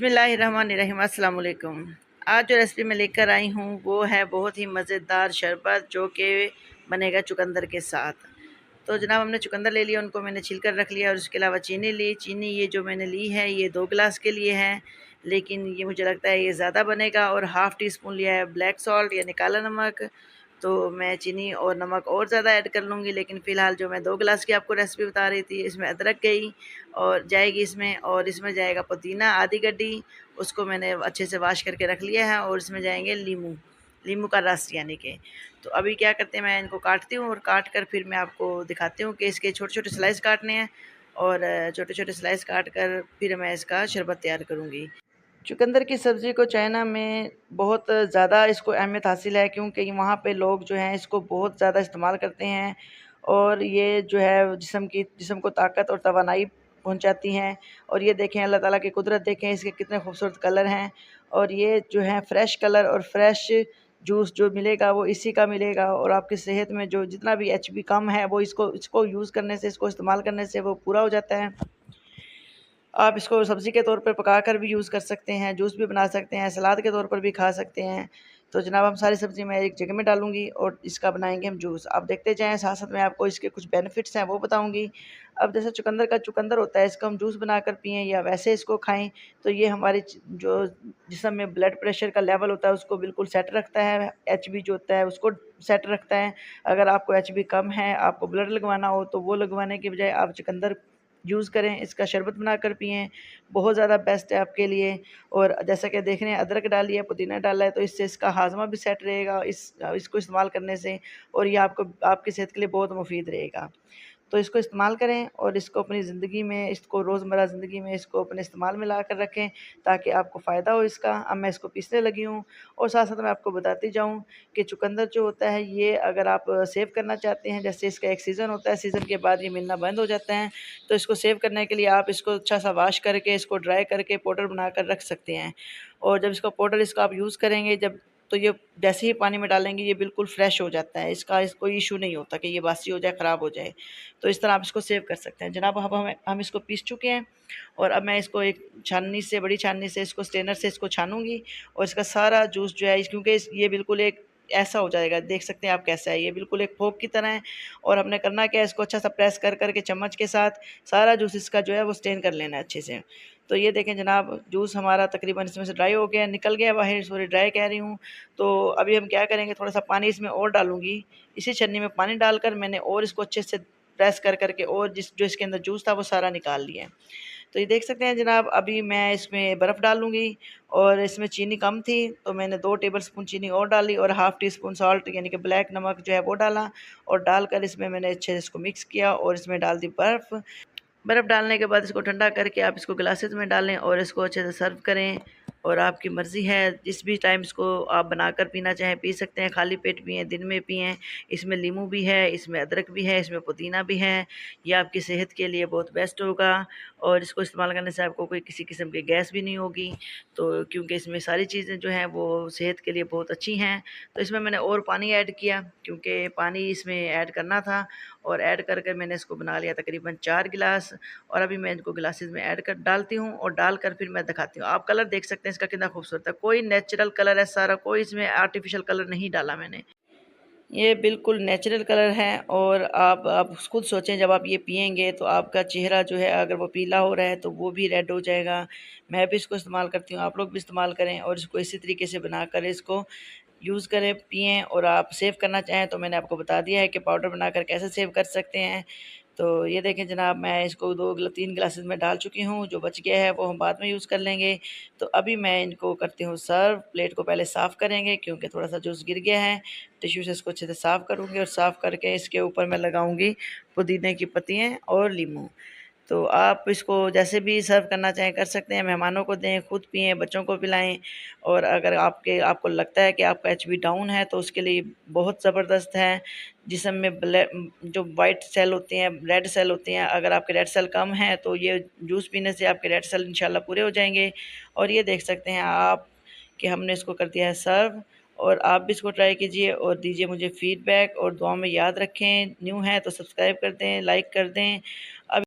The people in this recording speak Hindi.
बिस्मिल्लाहिर्रहमानिर्रहीम। अस्सलाम वालेकुम। आज जो रेसिपी मैं लेकर आई हूँ वो है बहुत ही मज़ेदार शरबत जो कि बनेगा चुकंदर के साथ। तो जनाब हमने चुकंदर ले लिया, उनको मैंने छिल कर रख लिया और उसके अलावा चीनी ली। चीनी ये जो मैंने ली है ये 2 गिलास के लिए है, लेकिन ये मुझे लगता है ये ज़्यादा बनेगा। और हाफ़ टी स्पून लिया है ब्लैक सॉल्ट यानी काला नमक। तो मैं चीनी और नमक और ज़्यादा ऐड कर लूँगी, लेकिन फ़िलहाल जो मैं 2 गिलास की आपको रेसिपी बता रही थी इसमें अदरक गई और जाएगी इसमें, और इसमें जाएगा पुदीना आधी गड्डी, उसको मैंने अच्छे से वॉश करके रख लिया है। और इसमें जाएंगे लीमू, लीमू का रस यानी कि। तो अभी क्या करते हैं, मैं इनको काटती हूँ और काट कर फिर मैं आपको दिखाती हूँ कि इसके छोटे छोटे स्लाइस काटने हैं, और छोटे छोटे स्लाइस काट कर फिर मैं इसका शरबत तैयार करूँगी। चुकंदर की सब्ज़ी को चाइना में बहुत ज़्यादा इसको अहमियत हासिल है, क्योंकि वहाँ पे लोग जो हैं इसको बहुत ज़्यादा इस्तेमाल करते हैं। और ये जो है जिस्म को ताकत और तवानाई पहुँचाती हैं। और ये देखें, अल्लाह ताला की कुदरत देखें, इसके कितने खूबसूरत कलर हैं। और ये जो है फ्रेश कलर और फ्रेश जूस जो मिलेगा वो इसी का मिलेगा। और आपकी सेहत में जो जितना भी एचबी कम है वो इसको इसको यूज़ करने से, इसको इस्तेमाल करने से वो पूरा हो जाता है। आप इसको सब्ज़ी के तौर पर पकाकर भी यूज़ कर सकते हैं, जूस भी बना सकते हैं, सलाद के तौर पर भी खा सकते हैं। तो जनाब हम सारी सब्ज़ी मैं एक जगह में डालूँगी और इसका बनाएँगे हम जूस। आप देखते जाएँ, साथ-साथ मैं आपको इसके कुछ बेनिफिट्स हैं वो बताऊँगी। अब जैसे चुकंदर का चुकंदर होता है, इसका हम जूस बनाकर पिएँ या वैसे इसको खाएँ, तो ये हमारी जो जिस्म में ब्लड प्रेशर का लेवल होता है उसको बिल्कुल सेट रखता है, एचबी जो होता है उसको सेट रखता है। अगर आपको एचबी कम है, आपको ब्लड लगवाना हो, तो वो लगवाने की बजाय आप चुकंदर यूज़ करें, इसका शरबत बनाकर पिएँ, बहुत ज़्यादा बेस्ट है आपके लिए। और जैसा कि देख रहे हैं, अदरक डाली है, पुदीना डाला है, तो इससे इसका हाज़मा भी सेट रहेगा इसको इस्तेमाल करने से। और ये आपको आपकी सेहत के लिए बहुत मुफ़ीद रहेगा। तो इसको इस्तेमाल करें और इसको अपनी ज़िंदगी में, इसको रोज़मर्रा ज़िंदगी में इसको अपने इस्तेमाल में ला कर रखें, ताकि आपको फ़ायदा हो इसका। अब मैं इसको पीसने लगी हूँ और साथ-साथ मैं आपको बताती जाऊँ कि चुकंदर जो होता है ये अगर आप सेव करना चाहते हैं, जैसे इसका एक सीज़न होता है, सीज़न के बाद ये मिलना बंद हो जाता है, तो इसको सेव करने के लिए आप इसको अच्छा-सा वॉश करके, इसको ड्राई करके पाउडर बनाकर रख सकते हैं। और जब इसका पाउडर इसका आप यूज़ करेंगे जब, तो ये जैसे ही पानी में डालेंगे ये बिल्कुल फ्रेश हो जाता है। इसका कोई इश्यू नहीं होता कि ये बासी हो जाए, ख़राब हो जाए। तो इस तरह आप इसको सेव कर सकते हैं। जनाब अब हम इसको पीस चुके हैं और अब मैं इसको एक छाननी से, बड़ी छाननी से, इसको स्ट्रेनर से इसको छानूँगी और इसका सारा जूस जो है क्योंकि ये बिल्कुल एक ऐसा हो जाएगा, देख सकते हैं आप कैसा है, ये बिल्कुल एक फोक की तरह है। और हमने करना क्या है, इसको अच्छा सा प्रेस कर के चम्मच के साथ सारा जूस इसका जो है वो स्ट्रेन कर लेना है अच्छे से। तो ये देखें जनाब, जूस हमारा तकरीबन इसमें से ड्राई हो गया, निकल गया बाहर, सॉरी ड्राई कह रही हूँ। तो अभी हम क्या करेंगे, थोड़ा सा पानी इसमें और डालूँगी। इसी छन्नी में पानी डालकर मैंने और इसको अच्छे से प्रेस कर के और जो इसके अंदर जूस था वो सारा निकाल लिया है। तो ये देख सकते हैं जनाब, अभी मैं इसमें बर्फ़ डालूँगी। और इसमें चीनी कम थी तो मैंने 2 टेबलस्पून चीनी और डाली और हाफ़ टी स्पून सॉल्ट यानी कि ब्लैक नमक जो है वो डाला। और डालकर इसमें मैंने अच्छे से इसको मिक्स किया और इसमें डाल दी बर्फ़। बर्फ़ डालने के बाद इसको ठंडा करके आप इसको ग्लासेस में डालें और इसको अच्छे से सर्व करें। और आपकी मर्ज़ी है, जिस भी टाइम इसको आप बनाकर पीना चाहें पी सकते हैं, खाली पेट पिएँ, दिन में पिएँ। इसमें नींबू भी है, इसमें अदरक भी है, इसमें पुदीना भी है। ये आपकी सेहत के लिए बहुत बेस्ट होगा और इसको इस्तेमाल करने से आपको कोई किसी किस्म की गैस भी नहीं होगी। तो क्योंकि इसमें सारी चीज़ें जो हैं वो सेहत के लिए बहुत अच्छी हैं। तो इसमें मैंने और पानी ऐड किया, क्योंकि पानी इसमें ऐड करना था। और ऐड कर मैंने इसको बना लिया तकरीबन 4 गिलास। और अभी मैं इनको गिलासेस में ऐड कर डालती हूँ और डालकर फिर मैं दिखाती हूँ। आप कलर देख सकते हैं इसका कितना खूबसूरत है, कोई नेचुरल कलर है सारा, कोई इसमें आर्टिफिशियल कलर नहीं डाला मैंने। ये बिल्कुल नेचुरल कलर है। और आप खुद सोचें, जब आप ये पिएंगे तो आपका चेहरा जो है अगर वो पीला हो रहा है तो वो भी रेड हो जाएगा। मैं भी इसको इस्तेमाल करती हूँ, आप लोग भी इस्तेमाल करें और इसको इसी तरीके से बनाकर इसको यूज़ करें, पिएँ। और आप सेव करना चाहें तो मैंने आपको बता दिया है कि पाउडर बनाकर कैसे सेव कर सकते हैं। तो ये देखें जनाब, मैं इसको 3 गिलासेस में डाल चुकी हूँ, जो बच गया है वो हम बाद में यूज़ कर लेंगे। तो अभी मैं इनको करती हूँ सर्व। प्लेट को पहले साफ़ करेंगे क्योंकि थोड़ा-सा जूस गिर गया है। टिश्यू से इसको अच्छे से साफ़ करूँगी और साफ़ करके इसके ऊपर मैं लगाऊँगी पुदीने की पत्तियाँ और नींबू। तो आप इसको जैसे भी सर्व करना चाहें कर सकते हैं, मेहमानों को दें, खुद पिएँ, बच्चों को पिलाएँ। और अगर आपको लगता है कि आपका एचबी डाउन है तो उसके लिए बहुत ज़बरदस्त है। जिस्म में जो वाइट सेल होते हैं, रेड सेल होते हैं, अगर आपके रेड सेल कम हैं तो ये जूस पीने से आपके रेड सेल इंशाल्लाह पूरे हो जाएँगे। और ये देख सकते हैं आप कि हमने इसको कर दिया है सर्व। और आप भी इसको ट्राई कीजिए और दीजिए मुझे फ़ीडबैक और दुआ में याद रखें। न्यू हैं तो सब्सक्राइब कर दें, लाइक कर दें।